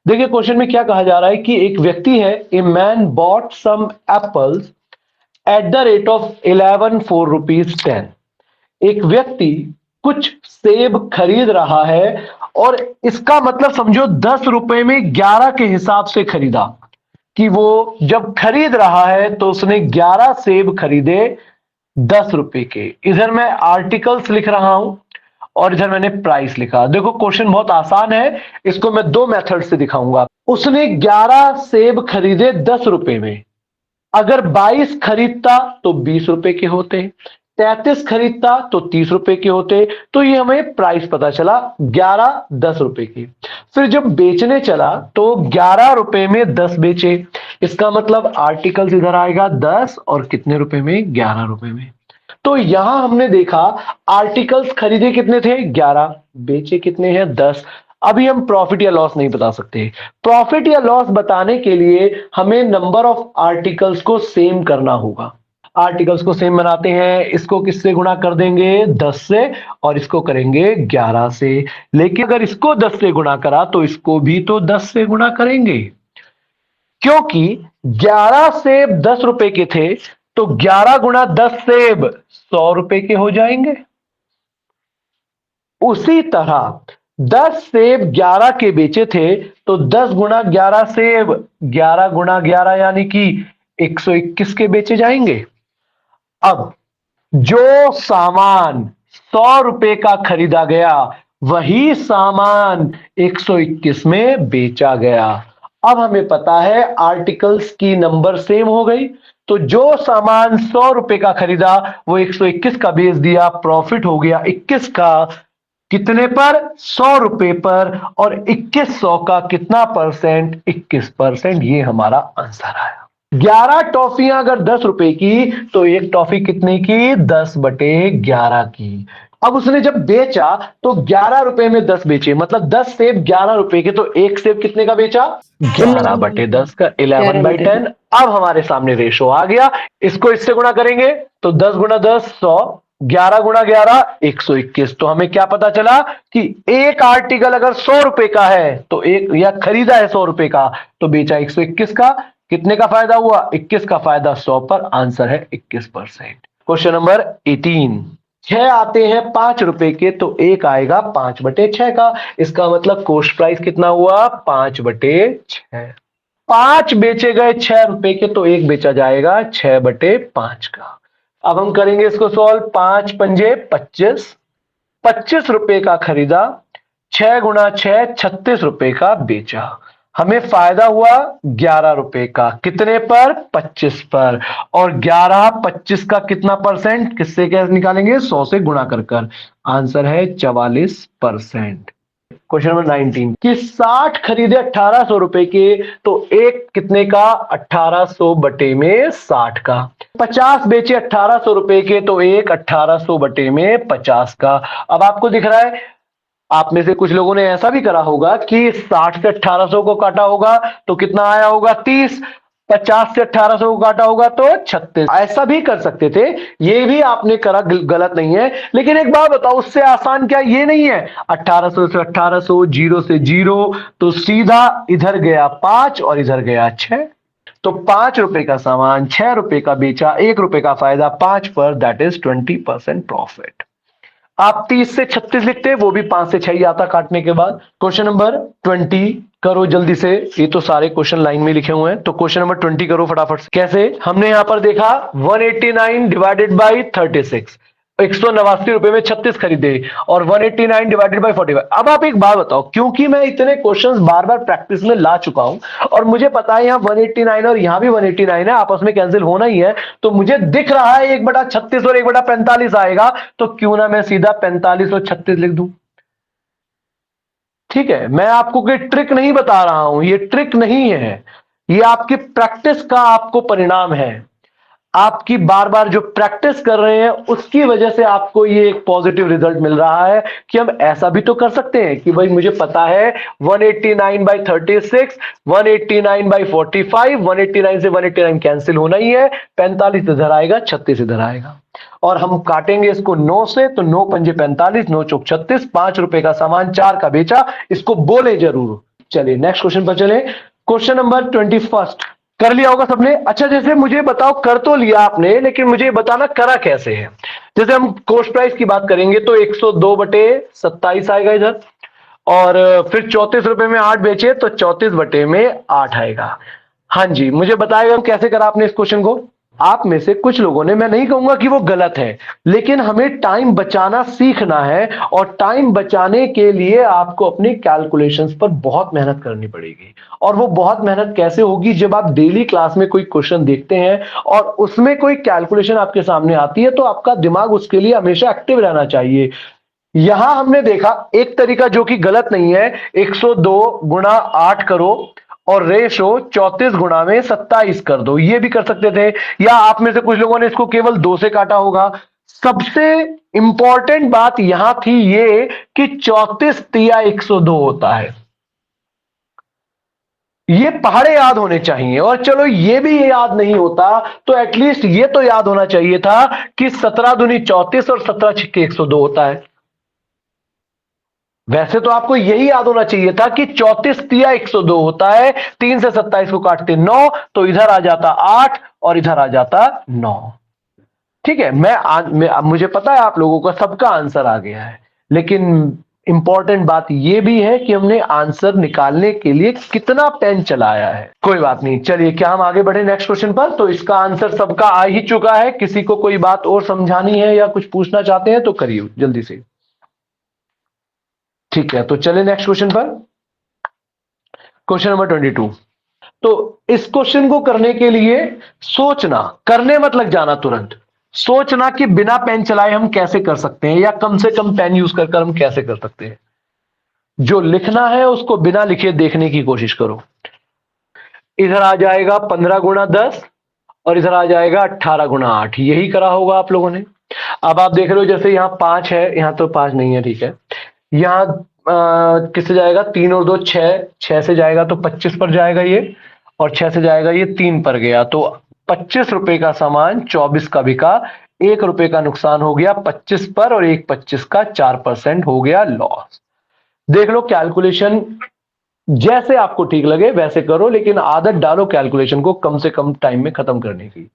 देखिए क्वेश्चन में क्या कहा जा रहा है कि एक व्यक्ति है, a man bought some apples at the rate of 11 4 rupees 10। एक व्यक्ति कुछ सेब खरीद रहा है और इसका मतलब समझो 10 रुपए में 11 के हिसाब से खरीदा। कि वो जब खरीद रहा है तो उसने 11 सेब खरीदे 10 रुपए के। इधर मैं आर्टिकल्स लिख रहा हूं और इधर मैंने प्राइस लिखा। देखो क्वेश्चन बहुत आसान है, इसको मैं दो मेथड से दिखाऊंगा। उसने 11 सेब खरीदे 10 रुपए में। अगर 22 खरीदता तो 20 रुपए के होते, 33 खरीदता तो 30 रुपए के होते। तो ये हमें प्राइस पता चला 11 10 रुपए की। फिर जब बेचने चला तो 11 रुपए में 10 बेचे। इसका मतलब आर्टिकल्स इधर आएगा 10 और कितने रुपए में, 11 रुपए में। तो यहां हमने देखा आर्टिकल्स खरीदे कितने थे, 11, बेचे कितने हैं, 10। अभी हम प्रॉफिट या लॉस नहीं बता सकते। प्रॉफिट या लॉस बताने के लिए हमें नंबर ऑफ आर्टिकल्स को सेम करना होगा। आर्टिकल्स को सेम बनाते हैं, इसको किससे गुणा कर देंगे, 10 से, और इसको करेंगे 11 से। लेकिन अगर इसको 10 से गुणा करा तो इसको भी तो 10 से गुणा करेंगे, क्योंकि 11 सेब 10 रुपए के थे तो 11 गुणा 10 सेब 100 रुपए के हो जाएंगे। उसी तरह 10 सेब 11 के बेचे थे तो 10 गुणा 11 सेब 11 गुणा 11 यानी कि 121 के बेचे जाएंगे। अब जो सामान 100 रुपए का खरीदा गया वही सामान 121 में बेचा गया। अब हमें पता है आर्टिकल्स की नंबर सेम हो गई, तो जो सामान 100 रुपए का खरीदा वो 121 का बेच दिया, प्रॉफिट हो गया 21 का। कितने पर, 100 रुपए पर। और 2100 का कितना परसेंट, 21%। ये हमारा आंसर आया। 11 टॉफियां अगर 10 रुपए की तो एक टॉफी कितने की, 10/11 की। अब उसने जब बेचा तो 11 रुपए में 10 बेचे, मतलब 10 सेब 11 रुपए के, तो एक सेब कितने का बेचा, 11/10 का, 11 बाई 11/10। 10। अब हमारे सामने रेशो आ गया, इसको इससे गुणा करेंगे तो 10 गुणा 10 100, 11 गुणा 11 121। तो हमें क्या पता चला कि एक आर्टिकल अगर 100 रुपए का है तो एक, या खरीदा है 100 रुपए का तो बेचा 121 का। कितने का फायदा हुआ, 21 का फायदा 100 पर। आंसर है 21%। Question number 18। 6 आते हैं 5 रुपए के तो एक आएगा 5/6 का। इसका मतलब कॉस्ट प्राइस कितना हुआ, 5/6। 5 बेचे गए 6 रुपए के तो एक बेचा जाएगा 6/5 का। अब हम करेंगे इसको सॉल्व। 5 पंजे 25, 25 रुपए का खरीदा, 6 गुणा 6 36 रुपए का बेचा। हमें फायदा हुआ 11 रुपए का, कितने पर, 25 पर। और 11 25 का कितना परसेंट, किससे कैसे निकालेंगे, 100 से गुणा कर। आंसर है 44%। क्वेश्चन नंबर 19 कि 60 खरीदे 1800 रुपए के तो एक कितने का, 1800 बटे में 60 का। 50 बेचे 1800 रुपए के तो एक 1800 बटे में 50 का। अब आपको दिख रहा है, आप में से कुछ लोगों ने ऐसा भी करा होगा कि 60 से 1800 को काटा होगा तो कितना आया होगा, 30। 50 से 1800 को काटा होगा तो 36। ऐसा भी कर सकते थे, ये भी आपने करा, गलत नहीं है। लेकिन एक बात बताओ, उससे आसान क्या ये नहीं है, 1800 से 1800, 0 से 0, तो सीधा इधर गया 5 और इधर गया 6। तो 5 रुपए का सामान 6 रुपए का बेचा, 1 रुपए का फायदा 5 पर, दैट इज 20% प्रॉफिट। आप 30 से 36 लिखते, वो भी 5 से 6 ही आता काटने के बाद। क्वेश्चन नंबर 20 करो जल्दी से, ये तो सारे क्वेश्चन लाइन में लिखे हुए हैं, तो क्वेश्चन नंबर 20 करो फटाफट से। कैसे, हमने यहां पर देखा 189 डिवाइडेड बाई 36, 189 रुपए में 36 खरीदे, और 189 डिवाइडेड बाई 45। अब आप एक बात बताओ, क्योंकि मैं इतने क्वेश्चंस बार बार प्रैक्टिस में ला चुका हूं और मुझे पता है यहां 189 और यहां भी 189 है, आपस में कैंसिल होना ही है, तो मुझे दिख रहा है 1/36 और 1/45 आएगा, तो क्यों ना मैं सीधा 45 और 36 लिख दूं। ठीक है, मैं आपको कोई ट्रिक नहीं बता रहा हूं, ये ट्रिक नहीं है, ये आपकी प्रैक्टिस का आपको परिणाम है। आपकी बार बार जो प्रैक्टिस कर रहे हैं उसकी वजह से आपको ये एक पॉजिटिव रिजल्ट मिल रहा है कि हम ऐसा भी तो कर सकते हैं कि भाई मुझे पता है 189/36, 189/45, 189 से 189 कैंसिल होना ही है, 45 इधर आएगा, 36 इधर आएगा, और हम काटेंगे इसको 9 से, तो 9 पंजे 45, 9 चौक 36। 5 रुपए का सामान 4 का बेचा, इसको बोले जरूर चलिए नेक्स्ट क्वेश्चन पर चले। क्वेश्चन नंबर 21 कर लिया होगा सबने। अच्छा, जैसे मुझे बताओ, कर तो लिया आपने, लेकिन मुझे बताना करा कैसे है। जैसे हम कॉस्ट प्राइस की बात करेंगे तो 102/27 आएगा इधर, और फिर 34 रुपए में 8 बेचे तो 34/8 आएगा। हाँ जी, मुझे बताएगा कैसे करा आपने इस क्वेश्चन को। आप में से कुछ लोगों ने, मैं नहीं कहूंगा कि वो गलत है, लेकिन हमें टाइम बचाना सीखना है, और टाइम बचाने के लिए आपको अपने कैलकुलेशंस पर बहुत मेहनत करनी पड़ेगी। और वो बहुत मेहनत कैसे होगी, जब आप डेली क्लास में कोई क्वेश्चन देखते हैं और उसमें कोई कैलकुलेशन आपके सामने आती है, तो आपका दिमाग उसके लिए हमेशा एक्टिव रहना चाहिए। यहां हमने देखा एक तरीका जो कि गलत नहीं है, 102 × 8 करो और रेशो 34 × 27 कर दो, ये भी कर सकते थे। या आप में से कुछ लोगों ने इसको केवल 2 से काटा होगा। सबसे इंपॉर्टेंट बात यहां थी ये कि 34 तिया 102 होता है। ये पहाड़े याद होने चाहिए। और चलो ये भी याद नहीं होता तो एटलीस्ट ये तो याद होना चाहिए था कि 17 दूनी 34 और 17 छिक्के 102 होता है। वैसे तो आपको यही याद होना चाहिए था कि 34 तिया 102 होता है। 3 से 27 को काटते 9, तो इधर आ जाता 8 और इधर आ जाता 9। ठीक है, मुझे पता है आप लोगों का सबका आंसर आ गया है, लेकिन इंपॉर्टेंट बात यह भी है कि हमने आंसर निकालने के लिए कितना पेन चलाया है। कोई बात नहीं, चलिए क्या हम आगे बढ़े नेक्स्ट क्वेश्चन पर। तो इसका आंसर सबका आ ही चुका है। किसी को कोई बात और समझानी है या कुछ पूछना चाहते हैं तो करिए जल्दी से। ठीक है, तो चले नेक्स्ट क्वेश्चन पर। Question number 22। तो इस क्वेश्चन को करने के लिए सोचना, करने मत लग जाना तुरंत। सोचना कि बिना पेन चलाए हम कैसे कर सकते हैं, या कम से कम पेन यूज कर हम कैसे कर सकते हैं। जो लिखना है उसको बिना लिखे देखने की कोशिश करो। इधर आ जाएगा 15 × 10 और इधर आ जाएगा 18 × 8। यही करा होगा आप लोगों ने। अब आप देख रहे हो जैसे यहां 5 है, यहां तो 5 नहीं है, ठीक है। यहां किससे जाएगा, 3 और 2 6, 6 से जाएगा तो 25 पर जाएगा ये, और 6 से जाएगा ये 3 पर गया, तो 25 रुपए का सामान 24 का बिका। 1 रुपए का नुकसान हो गया 25 पर, और 1 25 का 4% हो गया लॉस। देख लो कैलकुलेशन जैसे आपको ठीक लगे वैसे करो, लेकिन आदत डालो कैलकुलेशन को कम से कम टाइम में खत्म करने की।